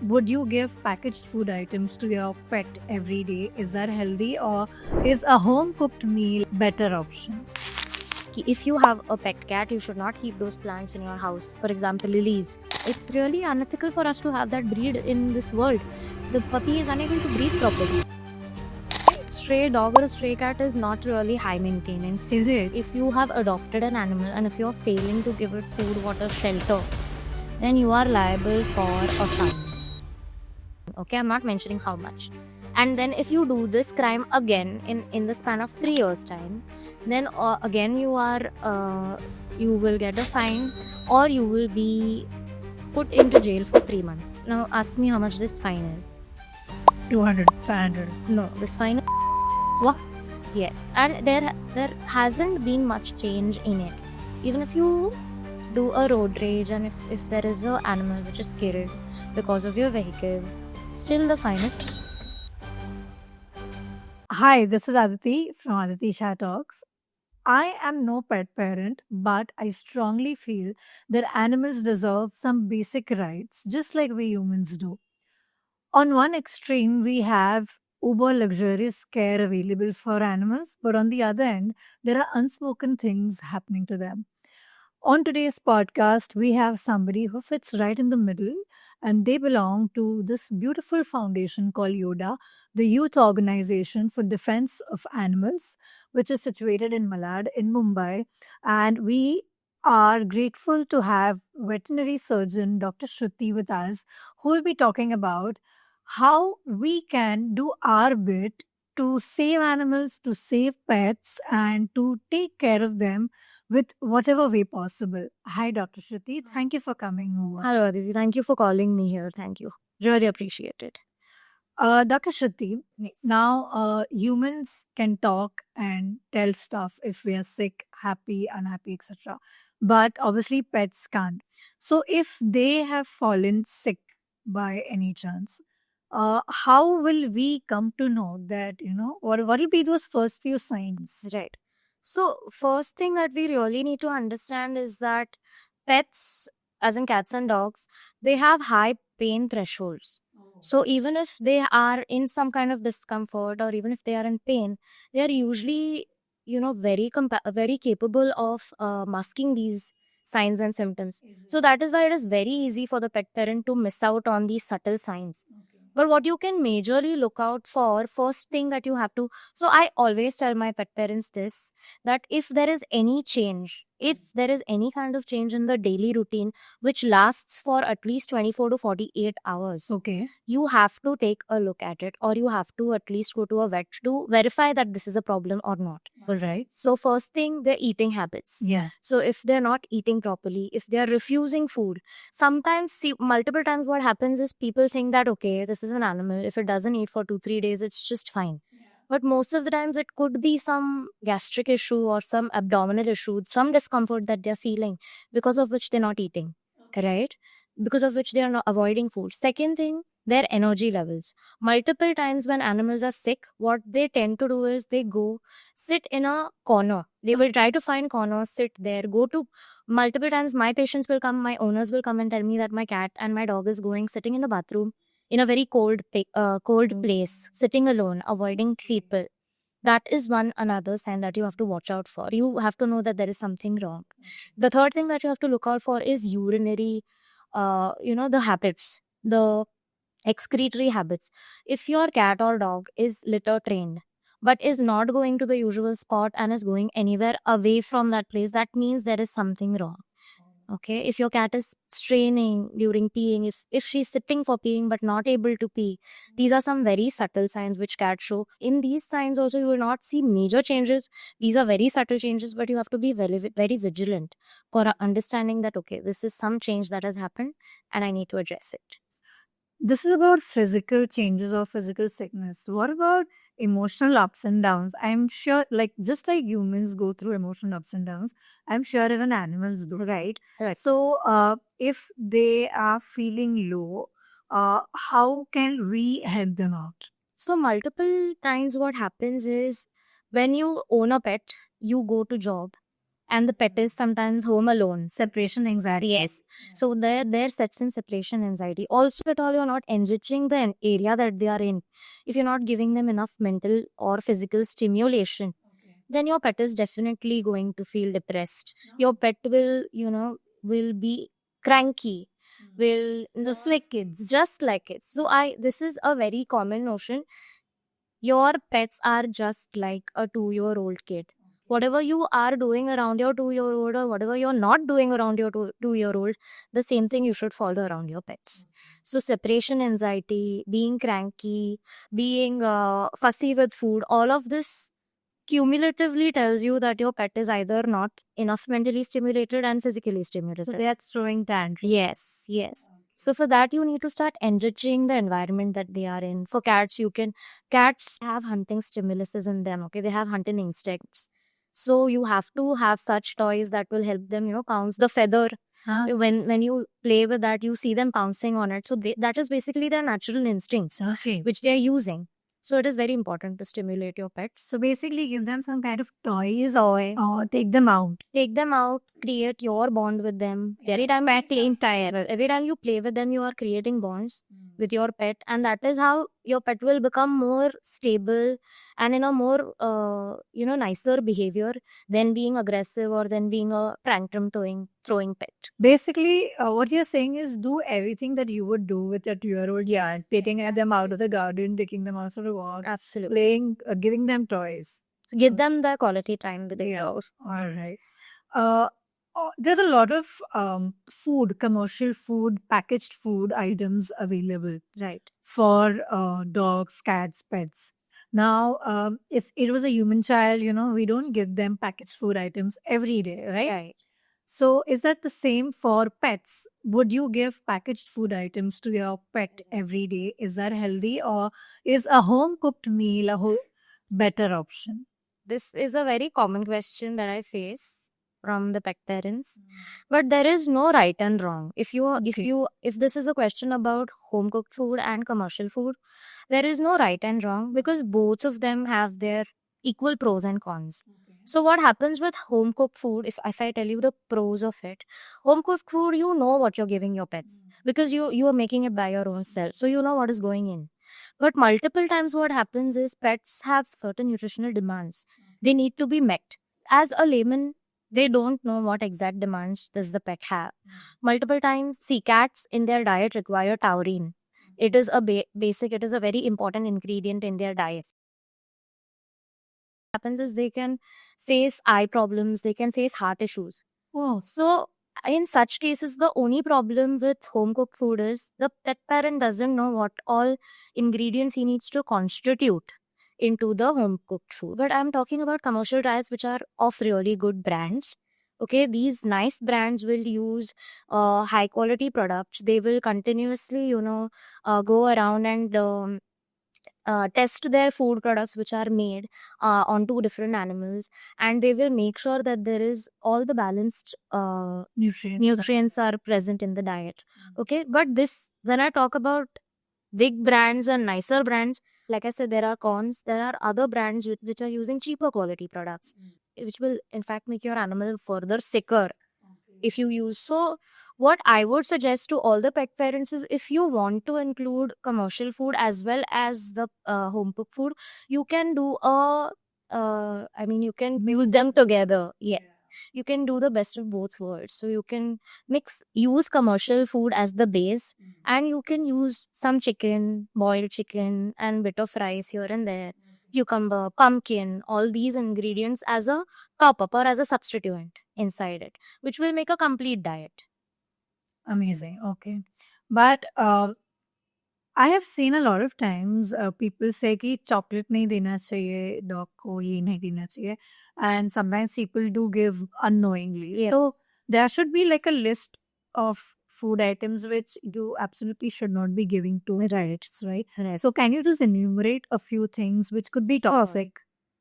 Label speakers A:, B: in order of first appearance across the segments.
A: would you give packaged food items to your pet every day? Is that healthy, or is a home cooked meal better option?
B: If you have a pet cat, you should not keep those plants in your house. For example, lilies. It's really unethical for us to have that breed in this world. The puppy is unable to breathe properly. Stray dog or a stray cat is not really high maintenance.
A: Is it?
B: If you have adopted an animal and if you're failing to give it food, water, shelter, then you are liable for a fine. Okay, I'm not mentioning how much. And then if you do this crime again in the span of 3 years time, then again you will get a fine, or you will be put into jail for 3 months. Now ask me how much this fine is.
A: 200, 500.
B: No, this fine is
A: What?
B: yes, and there hasn't been much change in it. Even if you do a road rage and if there is an animal which is killed because of your vehicle, still the fine is.
A: Hi, this is Aditi from Aditi Shah Talks. I am no pet parent, but I strongly feel that animals deserve some basic rights, just like we humans do. On one extreme, we have uber luxurious care available for animals, but on the other end, there are unspoken things happening to them. On today's podcast, we have somebody who fits right in the middle, and they belong to this beautiful foundation called YODA, the Youth Organization for Defense of Animals, which is situated in Malad in Mumbai. And we are grateful to have veterinary surgeon Dr. Shruti with us, who will be talking about how we can do our bit to save animals, to save pets, and to take care of them with whatever way possible. Hi, Dr. Shruti. Thank you for coming over.
B: Hello, Aditi. Thank you for calling me here. Thank you. Really appreciate it.
A: Dr. Shruti, now humans can talk and tell stuff if we are sick, happy, unhappy, etc. But obviously, pets can't. So, if they have fallen sick by any chance, how will we come to know that, what will be those first few signs?
B: Right. So, first thing that we really need to understand is that pets, as in cats and dogs, they have high pain thresholds. So, even if they are in some kind of discomfort or even if they are in pain, they are usually, very capable of masking these signs and symptoms. So, that is why it is very easy for the pet parent to miss out on these subtle signs. But what you can majorly look out for, first thing that you have to, so I always tell my pet parents this, that if there is any change, if there is any kind of change in the daily routine which lasts for at least 24 to 48 hours,
A: Okay.
B: you have to take a look at it, or you have to at least go to a vet to verify that this is a problem or not.
A: All right.
B: So first thing, their eating habits.
A: Yeah.
B: So if they're not eating properly, if they're refusing food, sometimes, see, multiple times what happens is people think that, okay, this is an animal. If it doesn't eat for 2-3 days, it's just fine. But most of the times it could be some gastric issue or some abdominal issue, some discomfort that they're feeling, because of which they're not eating, right? Because of which they are not avoiding food. Second thing, their energy levels. Multiple times when animals are sick, what they tend to do is they go sit in a corner. They will try to find corners, sit there, go to multiple times. My patients will come, my owners will come and tell me that my cat and my dog is going sitting in the bathroom in a very cold place, sitting alone, avoiding people. That is one another sign that you have to watch out for. You have to know that there is something wrong. The third thing that you have to look out for is urinary, the habits, the excretory habits. If your cat or dog is litter trained but is not going to the usual spot and is going anywhere away from that place, that means there is something wrong. Okay, if your cat is straining during peeing, if she's sitting for peeing but not able to pee, these are some very subtle signs which cats show. In these signs also you will not see major changes. These are very subtle changes, but you have to be very, very vigilant for understanding that, okay, this is some change that has happened and I need to address it.
A: This is about physical changes or physical sickness. What about emotional ups and downs? I'm sure, just like humans go through emotional ups and downs, I'm sure even animals do, right?
B: Right.
A: So, if they are feeling low, how can we help them out?
B: So multiple times what happens is when you own a pet, you go to job and the pet is sometimes home alone.
A: Separation anxiety.
B: Yes. So there sets in separation anxiety. Also, at all, you're not enriching the area that they are in. If you're not giving them enough mental or physical stimulation, then your pet is definitely going to feel depressed. Your pet will, will be cranky, will
A: Just like kids.
B: just like it. So this is a very common notion. Your pets are just like a 2-year-old kid. Whatever you are doing around your 2-year-old or whatever you're not doing around your 2-year-old, the same thing you should follow around your pets. So separation anxiety, being cranky, being fussy with food, all of this cumulatively tells you that your pet is either not enough mentally stimulated and physically stimulated.
A: So they're throwing tantrums.
B: Yes. So for that, you need to start enriching the environment that they are in. For cats, cats have hunting stimuluses in them. Okay, they have hunting instincts. So you have to have such toys that will help them, pounce the feather.
A: Huh?
B: When you play with that, you see them pouncing on it. So that is basically their natural instincts,
A: Okay.
B: which they are using. So it is very important to stimulate your pets.
A: So basically, give them some kind of toys or take them out.
B: Take them out, create your bond with them. Every time you play with them, you are creating bonds with your pet, and that is how your pet will become more stable and in a more nicer behavior than being aggressive or than being a tantrum throwing pet.
A: Basically, what you're saying is do everything that you would do with a 2-year-old, taking them out of the garden, taking them out for a walk,
B: Absolutely.
A: playing, giving them toys.
B: Give them the quality time with the
A: All right. There's a lot of commercial food, packaged food items available,
B: right.
A: for dogs, cats, pets. Now, if it was a human child, we don't give them packaged food items every day, right?
B: Right.
A: So, is that the same for pets? Would you give packaged food items to your pet every day? Is that healthy, or is a home cooked meal a better option?
B: This is a very common question that I face from the pet parents. But there is no right and wrong. If this is a question about home cooked food and commercial food, there is no right and wrong because both of them have their equal pros and cons. So what happens with home cooked food, if I tell you the pros of it, home cooked food, you know what you're giving your pets because you are making it by your own self. So you know what is going in. But multiple times what happens is pets have certain nutritional demands. They need to be met. As a layman, they don't know what exact demands does the pet have. Multiple times, cats in their diet require taurine. It is a it is a very important ingredient in their diet. What happens is they can face eye problems, they can face heart issues.
A: Oh,
B: So in such cases, the only problem with home cooked food is the pet parent doesn't know what all ingredients he needs to constitute into the home cooked food. But I'm talking about commercial diets which are of really good brands. Okay, these nice brands will use high quality products. They will continuously, go around and test their food products which are made on 2 different animals, and they will make sure that there is all the balanced nutrients are present in the diet. Okay, but when I talk about big brands and nicer brands, like I said, there are cons. There are other brands which are using cheaper quality products, which will in fact make your animal further sicker if you use. So what I would suggest to all the pet parents is if you want to include commercial food as well as the home cooked food, you can do you can use them together. Yes. You can do the best of both worlds. So you can use commercial food as the base, and you can use some chicken, boiled chicken, and bit of rice here and there, cucumber, pumpkin, all these ingredients as a top up or as a substituent inside it, which will make a complete diet.
A: Amazing. Okay. But I have seen a lot of times people say कि chocolate नहीं देना चाहिए dog को, ये नहीं देना चाहिए, and sometimes people do give unknowingly. So there should be like a list of food items which you absolutely should not be giving to pets, right? So can you just enumerate a few things which could be toxic?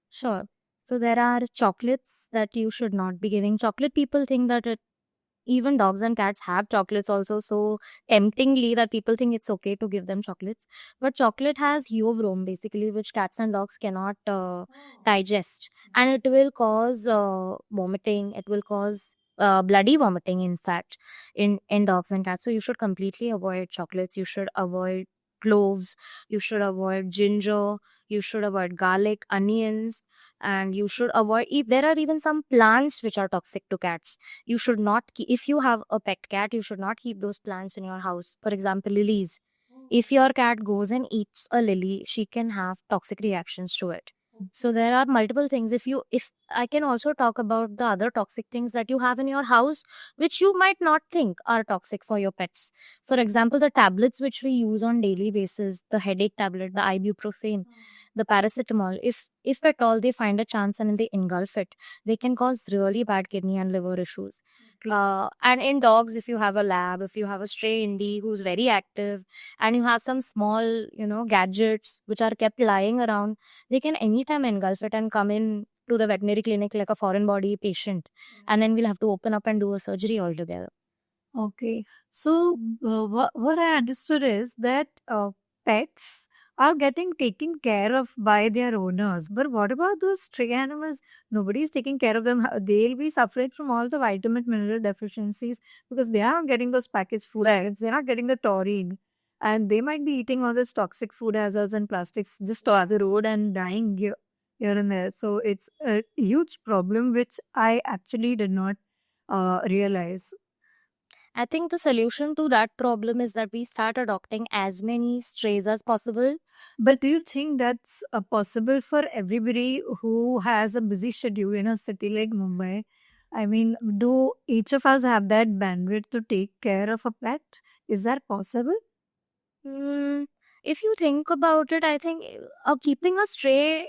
B: Sure. So there are chocolates that you should not be giving. Chocolate, people think that Even dogs and cats have chocolates also, so temptingly that people think it's okay to give them chocolates. But chocolate has heobrome basically, which cats and dogs cannot digest, and it will cause vomiting. It will cause bloody vomiting, in fact, in dogs and cats. So you should completely avoid chocolates. You should avoid cloves. You should avoid ginger. You should avoid garlic, onions, and you should avoid. If there are even some plants which are toxic to cats, you should not keep. If you have a pet cat, you should not keep those plants in your house. For example, lilies. If your cat goes and eats a lily, she can have toxic reactions to it. So there are multiple things. If I can also talk about the other toxic things that you have in your house, which you might not think are toxic for your pets. For example, the tablets which we use on daily basis, the headache tablet, the ibuprofen, the paracetamol, if at all they find a chance and they engulf it, they can cause really bad kidney and liver issues. And in dogs, if you have a lab, if you have a stray indie who's very active, and you have some small, gadgets which are kept lying around, they can anytime engulf it and come in to the veterinary clinic like a foreign body patient, and then we'll have to open up and do a surgery altogether.
A: Okay. So, what I understood is that pets are getting taken care of by their owners. But what about those stray animals? Nobody is taking care of them. They'll be suffering from all the vitamin mineral deficiencies because they are not getting those packaged food items. They're not getting the taurine. And they might be eating all this toxic food hazards and plastics just on the road and dying here and there. So, it's a huge problem, which I actually did not realize.
B: I think the solution to that problem is that we start adopting as many strays as possible.
A: But do you think that's possible for everybody who has a busy schedule in a city like Mumbai? I mean, do each of us have that bandwidth to take care of a pet? Is that possible?
B: If you think about it, I think keeping a stray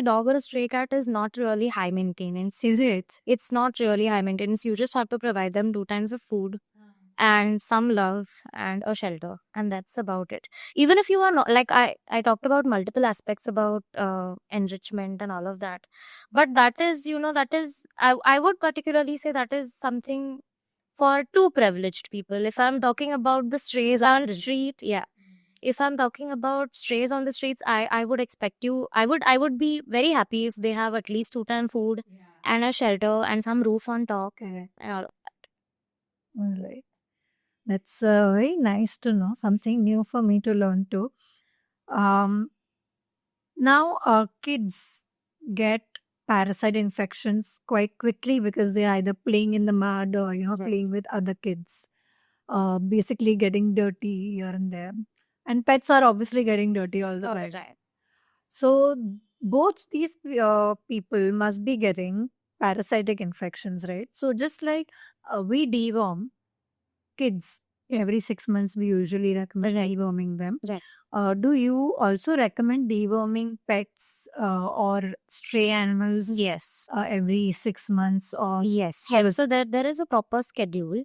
B: dog or a stray cat is not really high maintenance.
A: Is it?
B: It's not really high maintenance. You just have to provide them 2 times of food and some love and a shelter, and that's about it. Even if you are not, like, I talked about multiple aspects about enrichment and all of that, but that is, I would particularly say that is something for too privileged people. If I'm talking about the strays on the street, yeah, if I'm talking about strays on the streets, I would expect I would be very happy if they have at least 2 time food and a shelter and some roof on top.
A: Correct.
B: And all.
A: All right. That's very nice to know. Something new for me to learn too. Now, kids get parasite infections quite quickly because they're either playing in the mud or
B: Right.
A: playing with other kids, basically getting dirty here and there. And pets are obviously getting dirty all the time.
B: Right.
A: So both these people must be getting parasitic infections, right? So just like we deworm kids every 6 months, we usually recommend
B: Right.
A: deworming them.
B: Right.
A: Do you also recommend deworming pets or stray animals
B: Yes.
A: every 6 months? Or
B: Yes. So there is a proper schedule.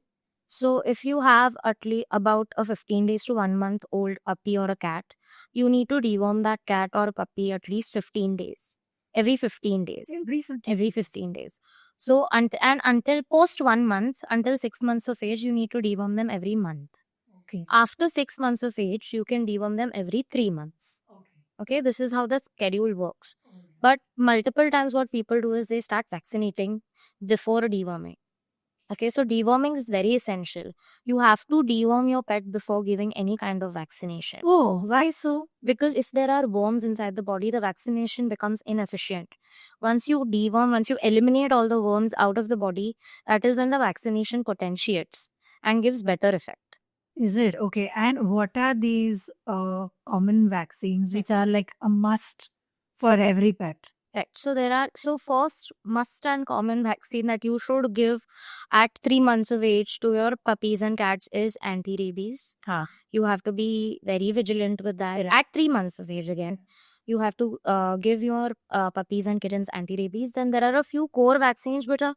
B: So if you have at least about a 15 days to 1 month old puppy or a cat, you need to deworm that cat or puppy at least 15 days. Every 15 days. Every 15 days. So until post 1 month, until 6 months of age, you need to deworm them every month.
A: Okay.
B: After 6 months of age, you can deworm them every 3 months. Okay, this is how the schedule works. But multiple times what people do is they start vaccinating before deworming. Okay, so deworming is very essential. You have to deworm your pet before giving any kind of vaccination.
A: Oh, why so?
B: Because if there are worms inside the body, the vaccination becomes inefficient. Once you deworm, once you eliminate all the worms out of the body, that is when the vaccination potentiates and gives better effect.
A: Is it? Okay. And what are these common vaccines which are like a must for every pet?
B: Right. So first must and common vaccine that you should give at 3 months of age to your puppies and cats is anti-rabies. You have to be very vigilant with that. At 3 months of age again, you have to give your puppies and kittens anti-rabies. Then there are a few core vaccines which a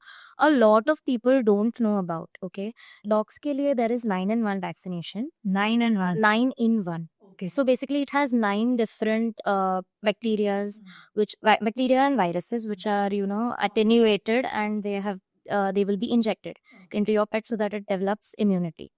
B: lot of people don't know about. Okay. Dogs ke liye there is 9-in-1 vaccination.
A: 9-in-1.
B: 9-in-1. Okay, so basically it has 9 different bacteria and viruses which are attenuated, and they have they will be injected into your pet so that it develops immunity.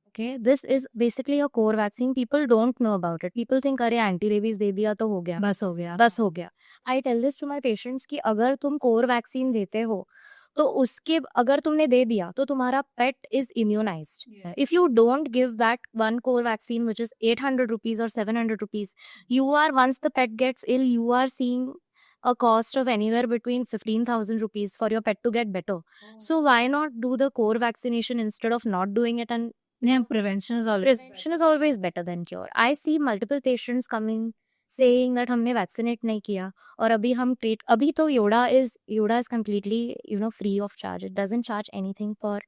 B: Okay, this is basically a core vaccine. People don't know about it. People think अरे anti-rabies दे दिया तो हो गया, बस हो गया. I tell this to my patients कि अगर तुम core vaccine देते हो तो उसके अगर तुमने दे दिया तो तुम्हारा pet is immunized. If you don't give that one core vaccine which is 800 rupees or 700 rupees, you are, once the pet gets ill, you are seeing a cost of anywhere between 15,000 rupees for your pet to get better. So why not do the core vaccination instead of not doing it? And prevention is always better than cure. I see multiple patients coming saying that हमने vaccinate नहीं किया और अभी हम treat, अभी तो Yoda is completely free of charge. It doesn't charge anything for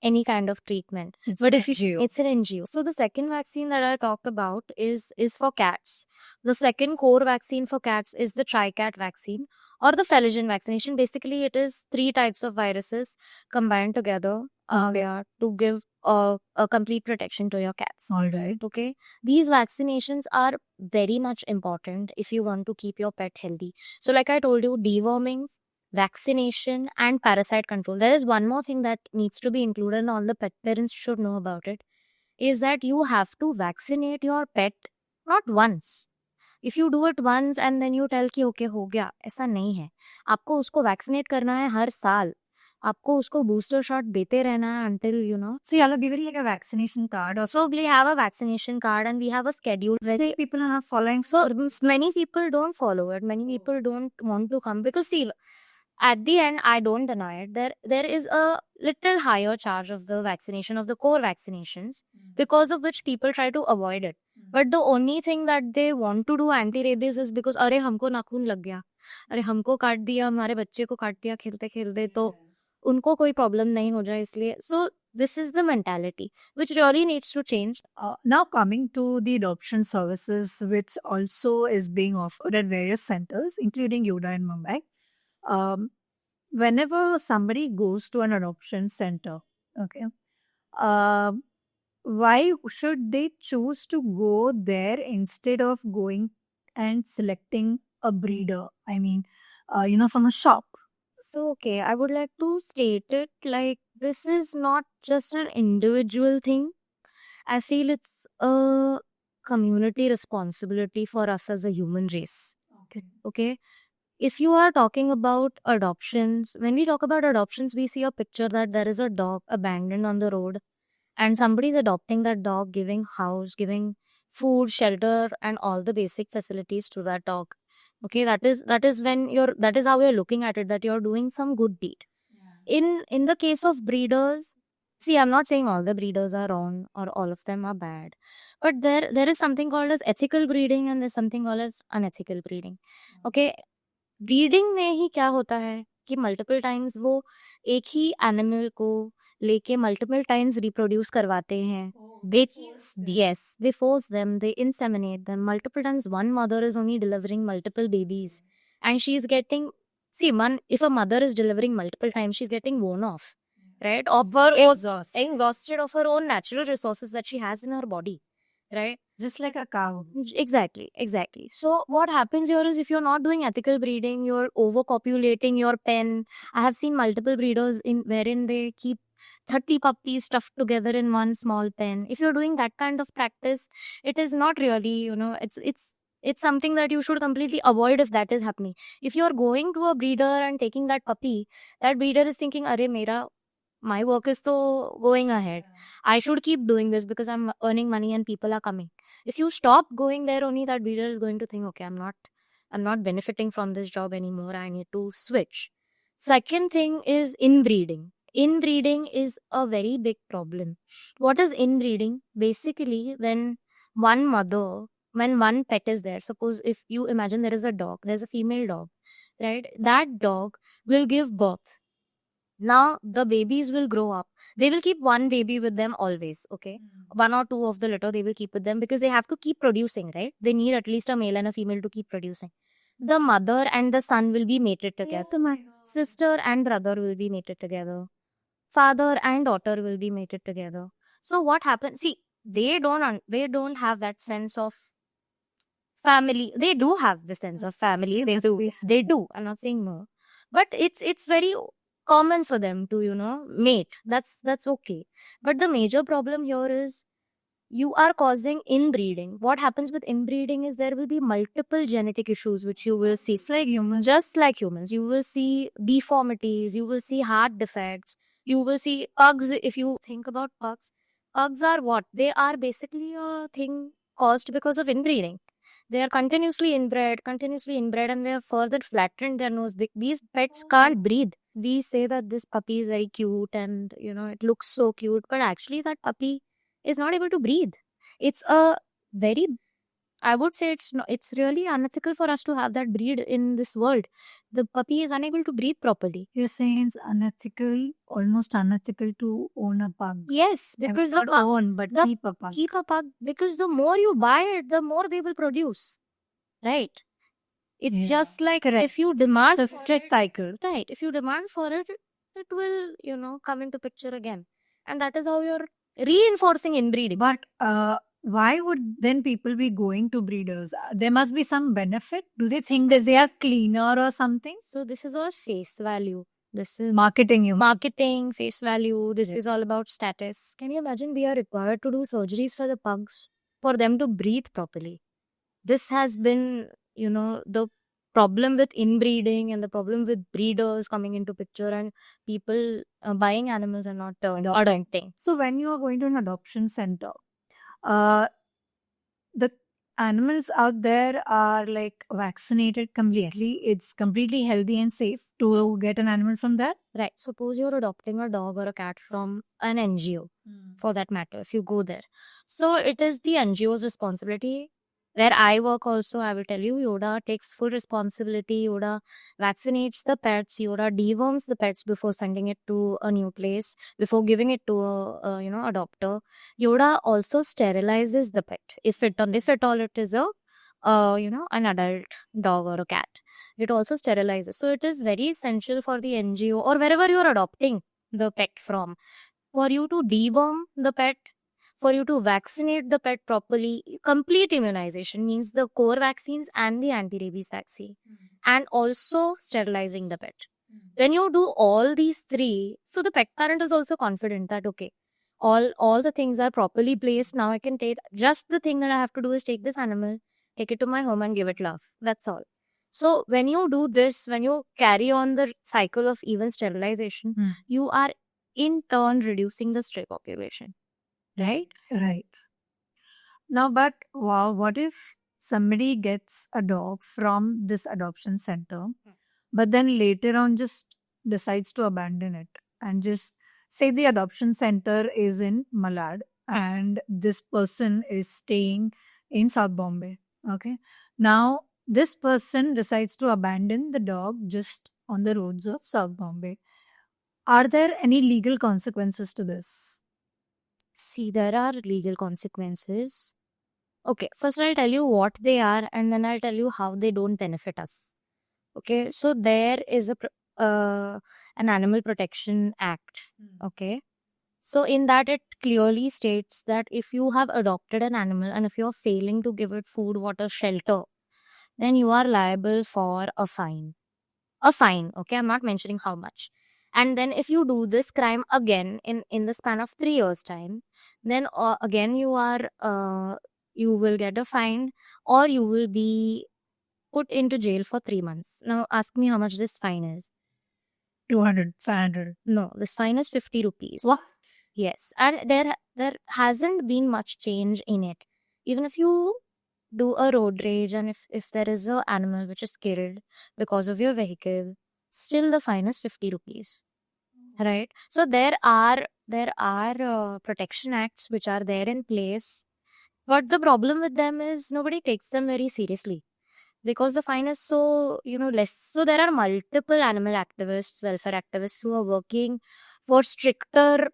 B: any kind of treatment. But if it's an NGO. So the second vaccine that I talked about is for cats. The second core vaccine for cats is the TriCat vaccine or the Feligen vaccination. Basically, it is 3 types of viruses combined together to give a complete protection to your cats.
A: All right.
B: Okay. These vaccinations are very much important if you want to keep your pet healthy. So like I told you, dewormings, vaccination and parasite control. There is one more thing that needs to be included and all the pet parents should know about it, is that you have to vaccinate your pet not once. If you do it once and then you tell कि okay हो गया, ऐसा नहीं है. आपको उसको vaccinate करना है हर साल. आपको उसको booster shot देते रहना है until
A: So y'all are giving like a vaccination card or
B: So we have a vaccination card and we have a schedule where
A: people are not following.
B: So many people don't follow it. Many people don't want to come because see, at the end, I don't deny it. There is a little higher charge of the vaccination of the core vaccinations because of which people try to avoid it. But the only thing that they want to do anti-rabies is because अरे हमको नाखून लग गया, अरे हमको काट दिया, हमारे बच्चे को काट दिया खेलते खेलते, तो उनको कोई प्रॉब्लम नहीं हो जाए इसलिए. So this is the mentality which really needs to change.
A: Now coming to the adoption services, which also is being offered at various centers, including Yoda in Mumbai. Whenever somebody goes to an adoption center, okay, why should they choose to go there instead of going and selecting a breeder? I mean, from a shop.
B: So, okay, I would like to state it like this is not just an individual thing. I feel it's a community responsibility for us as a human race. Okay. If you are talking about adoptions, when we talk about adoptions, we see a picture that there is a dog abandoned on the road and somebody is adopting that dog, giving house, giving food, shelter, and all the basic facilities to that dog. Okay, that is how you're looking at it, that you're doing some good deed. In the case of breeders, see, I'm not saying all the breeders are wrong or all of them are bad, but there is something called as ethical breeding and there's something called as unethical breeding. Okay, breeding में ही क्या होता है कि multiple times वो एक ही animal को लेके multiple times reproduce करवाते हैं. They force them, they inseminate them multiple times. One mother is only delivering multiple babies and she's getting, if a mother is delivering multiple times, she's getting worn off, right? Of her exhausted of her own natural resources that she has in her body, right?
A: Just like a cow.
B: Exactly. So what happens here is if you're not doing ethical breeding, you're overpopulating your pen. I have seen multiple breeders wherein they keep 30 puppies stuffed together in one small pen. If you're doing that kind of practice, it is not really, it's something that you should completely avoid if that is happening. If you're going to a breeder and taking that puppy, that breeder is thinking, "Arey, my work is so going ahead. I should keep doing this because I'm earning money and people are coming." If you stop going there, only that breeder is going to think, okay, I'm not benefiting from this job anymore. I need to switch. Second thing is inbreeding. Inbreeding is a very big problem. What is inbreeding? Basically, when one pet is there, suppose if you imagine there is a dog, there's a female dog, right? That dog will give birth. Now the babies will grow up. They will keep one baby with them always, okay? One or two of the litter they will keep with them because they have to keep producing, right? They need at least a male and a female to keep producing. The mother and the son will be mated together. Sister and brother will be mated together. Father and daughter will be mated together. So what happens? See, they don't have that sense of family. They do have the sense of family. They do. I'm not saying no. But it's very common for them to, mate. That's okay. But the major problem here is you are causing inbreeding. What happens with inbreeding is there will be multiple genetic issues which you will see.
A: It's like humans.
B: Just like humans, you will see deformities, you will see heart defects, you will see pugs. If you think about pugs are what? They are basically a thing caused because of inbreeding. They are continuously inbred, and they have further flattened their nose. These pets can't breathe. We say that this puppy is very cute and, it looks so cute, but actually that puppy is not able to breathe. It's a very, I would say it's really unethical for us to have that breed in this world. The puppy is unable to breathe properly.
A: You're saying it's unethical, almost unethical to own a pug.
B: Yes, because
A: Not own, but
B: the-
A: keep a pug.
B: keep a pug, because the more you buy it, the more they will produce. Right? It's
A: Yeah.
B: just like if you demand the fit cycle, right? If you demand for it, it will, come into picture again. And that is how you're reinforcing inbreeding.
A: But why would then people be going to breeders? There must be some benefit. Do they think that they are cleaner or something?
B: So this is all face value. This is
A: Marketing you.
B: marketing, face value. This is all about status. Can you imagine we are required to do surgeries for the pugs for them to breathe properly? This has been, the problem with inbreeding and the problem with breeders coming into picture and people buying animals and not adopting.
A: So when you are going to an adoption center, the animals out there are like vaccinated completely. It's completely healthy and safe to get an animal from there.
B: Right. Suppose you're adopting a dog or a cat from an NGO, for that matter, if you go there. So it is the NGO's responsibility. Where I work also, I will tell you, Yoda takes full responsibility. Yoda vaccinates the pets. Yoda deworms the pets before sending it to a new place, before giving it to a adopter. Yoda also sterilizes the pet if at all it is an adult dog or a cat. It also sterilizes. So it is very essential for the NGO or wherever you are adopting the pet from, for you to deworm the pet, for you to vaccinate the pet properly. Complete immunization means the core vaccines and the anti-rabies vaccine, and also sterilizing the pet. When you do all these three, so the pet parent is also confident that okay, all the things are properly placed. Now I can take, just the thing that I have to do is take this animal, take it to my home and give it love. That's all. So when you do this, when you carry on the cycle of even sterilization, you are in turn reducing the stray population. Right?
A: Right. Now, but wow, what if somebody gets a dog from this adoption center, but then later on just decides to abandon it and just say the adoption center is in Malad and this person is staying in South Bombay. Okay. Now, this person decides to abandon the dog just on the roads of South Bombay. Are there any legal consequences to this?
B: See, there are legal consequences. Okay, first I'll tell you what they are and then I'll tell you how they don't benefit us. Okay, so there is an Animal Protection Act. Okay, so in that it clearly states that if you have adopted an animal and if you're failing to give it food, water, shelter, then you are liable for a fine. A fine, okay? I'm not mentioning how much. And then if you do this crime again in the span of 3 years' time, then again you will get a fine or you will be put into jail for 3 months. Now ask me how much this fine is.
A: 200, 500.
B: No, this fine is 50 rupees.
A: What?
B: Yes, and there hasn't been much change in it. Even if you do a road rage and if there is an animal which is killed because of your vehicle, still the fine is 50 rupees. Right? So there are protection acts which are there in place. But the problem with them is nobody takes them very seriously because the fine is so, less. So there are multiple animal activists, welfare activists who are working for stricter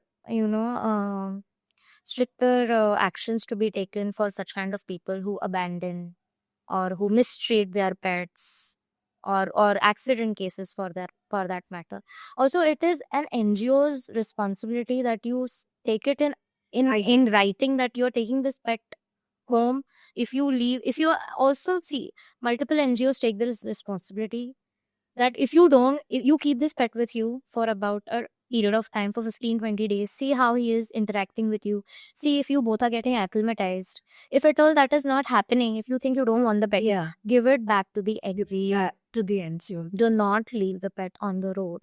B: actions to be taken for such kind of people who abandon or who mistreat their pets or accident cases for that matter. Also, it is an NGO's responsibility that you take it in writing that you're taking this pet home. If you also see multiple NGOs take this responsibility that if you keep this pet with you for about a period of time for 15-20 days, see how he is interacting with you, see if you both are getting acclimatized. If at all that is not happening, if you think you don't want the pet,
A: Yeah.
B: give it back to the agri.
A: Yeah, to the NCO.
B: Do not leave the pet on the road,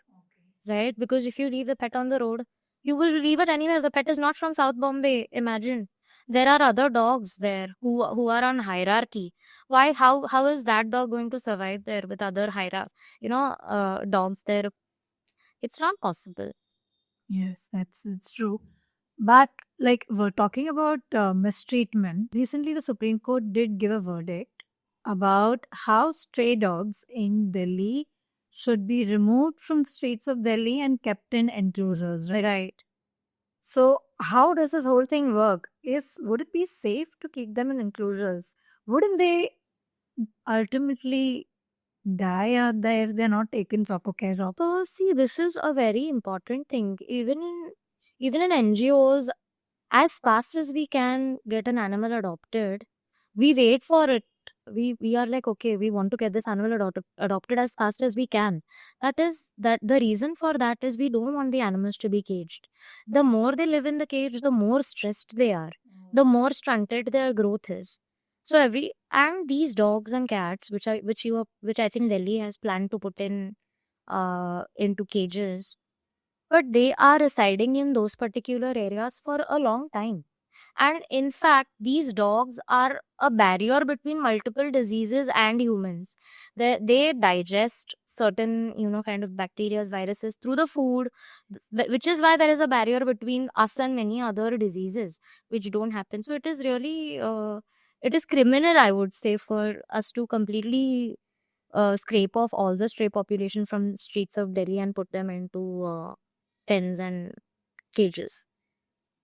B: right? Because if you leave the pet on the road, you will leave it anywhere. The pet is not from South Bombay. Imagine there are other dogs there who are on hierarchy. Why? How is that dog going to survive there with other dogs there? It's not possible.
A: Yes, it's true. But like we're talking about mistreatment. Recently, the Supreme Court did give a verdict about how stray dogs in Delhi should be removed from the streets of Delhi and kept in enclosures. Right.
B: Right.
A: So, how does this whole thing work? Would it be safe to keep them in enclosures? Wouldn't they ultimately die out there if they're not taken proper care of?
B: So see, this is a very important thing. Even in NGOs, as fast as we can get an animal adopted, we wait for it. We are like, okay, we want to get this animal adopted as fast as we can. That the reason for that is we don't want the animals to be caged. The more they live in the cage, the more stressed they are, the more stunted their growth is. So these dogs and cats, which I think Delhi has planned to put in into cages, but they are residing in those particular areas for a long time. And in fact, these dogs are a barrier between multiple diseases and humans. They digest certain, kind of bacteria, viruses through the food, which is why there is a barrier between us and many other diseases, which don't happen. So it is really, it is criminal, I would say, for us to completely scrape off all the stray population from streets of Delhi and put them into pens and cages.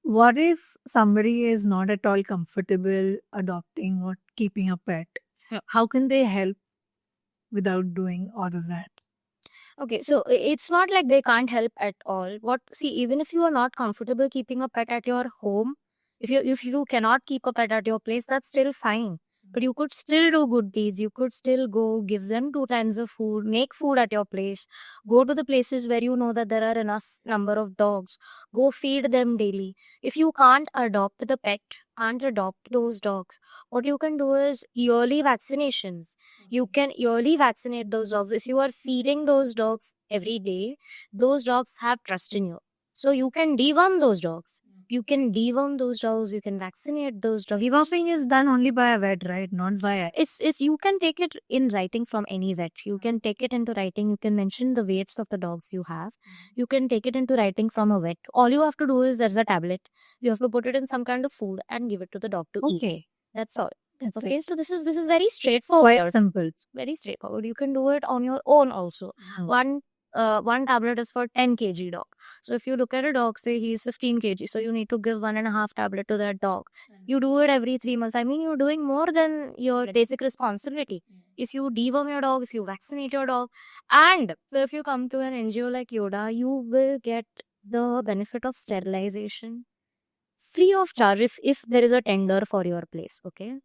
A: What if somebody is not at all comfortable adopting or keeping a pet?
B: Yeah.
A: How can they help without doing all of that?
B: Okay, so it's not like they can't help at all. Even if you are not comfortable keeping a pet at your home, if you cannot keep a pet at your place, that's still fine. But you could still do good deeds. You could still go give them 2 times of food, make food at your place, go to the places where you know that there are enough number of dogs, go feed them daily. If you can't adopt the pet, can't adopt those dogs, what you can do is yearly vaccinations. You can yearly vaccinate those dogs. If you are feeding those dogs every day, those dogs have trust in you. So you can deworm those dogs. You can deworm those dogs. You can vaccinate those dogs.
A: Deworming is done only by a vet, right? Not by a...
B: It's you can take it in writing from any vet. You can take it into writing. You can mention the weights of the dogs you have. You can take it into writing from a vet. All you have to do is there's a tablet. You have to put it in some kind of food and give it to the dog to eat.
A: Okay.
B: That's all.
A: That's
B: Okay,
A: it.
B: so this is very straightforward.
A: Quite simple.
B: It's very straightforward. You can do it on your own also. One tablet is for 10 kg dog. So if you look at a dog, say he's 15 kg, so you need to give 1.5 tablet to that dog. You do it every 3 months. I mean, you're doing more than your basic responsibility. If you deworm your dog, if you vaccinate your dog, and if you come to an NGO like Yoda, you will get the benefit of sterilization free of charge if there is a tender for your place. Okay.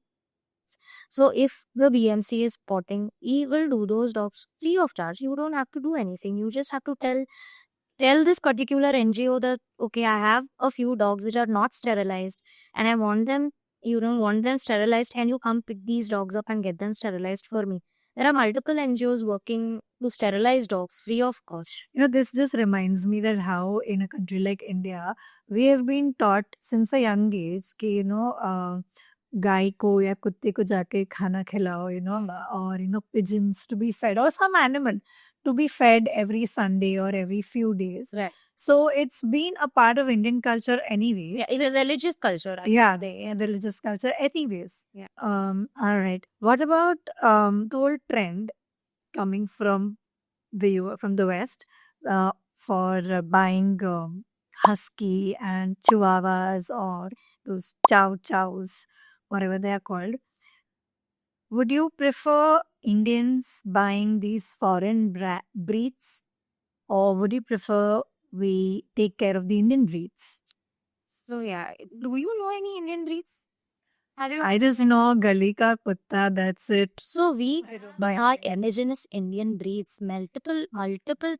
B: So if the BMC is spotting, he will do those dogs free of charge. You don't have to do anything. You just have to tell this particular NGO that, okay, I have a few dogs which are not sterilized and I want them, you don't want them sterilized. Can you come pick these dogs up and get them sterilized for me? There are multiple NGOs working to sterilize dogs free of cost.
A: This just reminds me that how in a country like India, we have been taught since a young age कि गाय को या कुत्ते को जाके खाना खिलाओ, or pigeons to be fed, or some animal to be fed every Sunday or every few days.
B: Right.
A: So it's been a part of Indian culture anyway.
B: Yeah, it is religious culture.
A: Yeah, religious culture anyways.
B: Yeah.
A: All right. What about the whole trend coming from the West for buying husky and chihuahuas or those chow chows, whatever they are called? Would you prefer Indians buying these foreign breeds, or would you prefer we take care of the Indian breeds?
B: So yeah, do you know any Indian breeds?
A: I just know Gali ka kutta, that's it.
B: So we
A: I don't
B: by
A: know.
B: our indigenous Indian breeds, multiple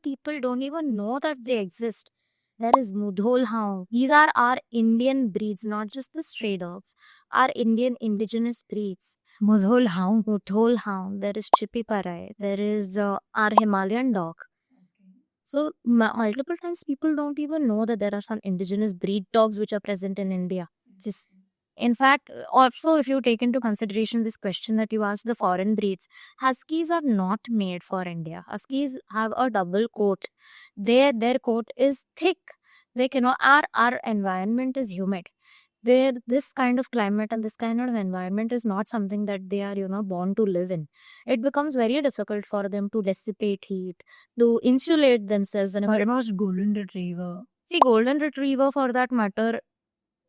B: people don't even know that they exist. There is Mudhol Hound. These are our Indian breeds, not just the stray dogs. Our Indian indigenous breeds. Mudhol Hound. There is Chippy Parai. There is our Himalayan dog. So multiple times people don't even know that there are some indigenous breed dogs which are present in India. Just in fact, also if you take into consideration this question that you asked, the foreign breeds, Huskies are not made for India. Huskies have a double coat. Their coat is thick. They cannot. Our environment is humid. This kind of climate and this kind of environment is not something that they are born to live in. It becomes very difficult for them to dissipate heat, to insulate themselves in a
A: What about golden retriever?
B: See, golden retriever for that matter,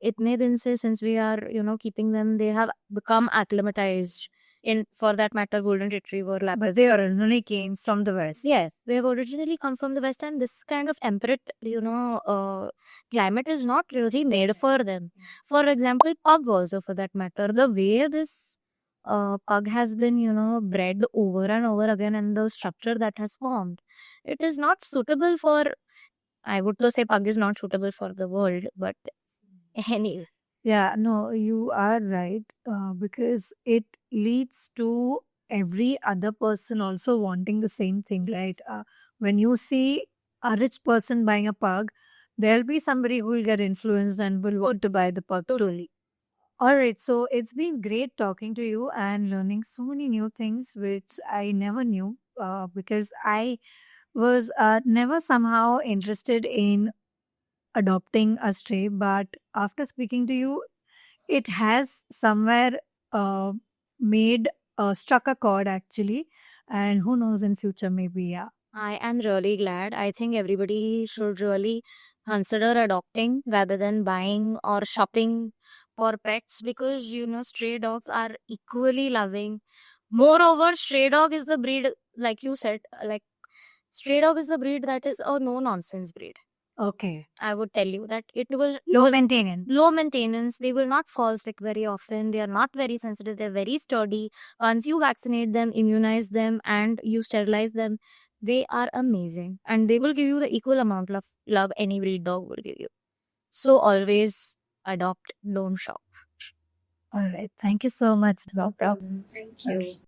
B: itne din se since we are keeping them, they have become acclimatized. In for that matter, golden retriever lab.
A: But they originally came from the west.
B: Yes, they have originally come from the west, and this kind of temperate, climate is not really made for them. For example, pug also, for that matter, the way this pug has been, bred over and over again, and the structure that has formed, it is not suitable for. I would to say pug is not suitable for the world, but anyway.
A: Yeah, no, you are right. Because it leads to every other person also wanting the same thing, right? When you see a rich person buying a pug, there'll be somebody who will get influenced and will want to buy the pug too. All right, so it's been great talking to you and learning so many new things which I never knew, because I was never somehow interested in adopting a stray, but after speaking to you, it has somewhere uh, made struck a chord actually, and who knows, in future maybe, yeah.
B: I am really glad. I think everybody should really consider adopting rather than buying or shopping for pets, because stray dogs are equally loving. Moreover, stray dog is the breed, like you said, like stray dog is the breed that is a no nonsense breed.
A: Okay.
B: I would tell you that it will
A: Low maintenance.
B: low maintenance. They will not fall sick very often. They are not very sensitive. They're very sturdy. Once you vaccinate them, immunize them, and you sterilize them, they are amazing, and they will give you the equal amount of love any breed dog will give you. So always adopt, don't shop.
A: All right. Thank you so much.
B: No problem. Thank you.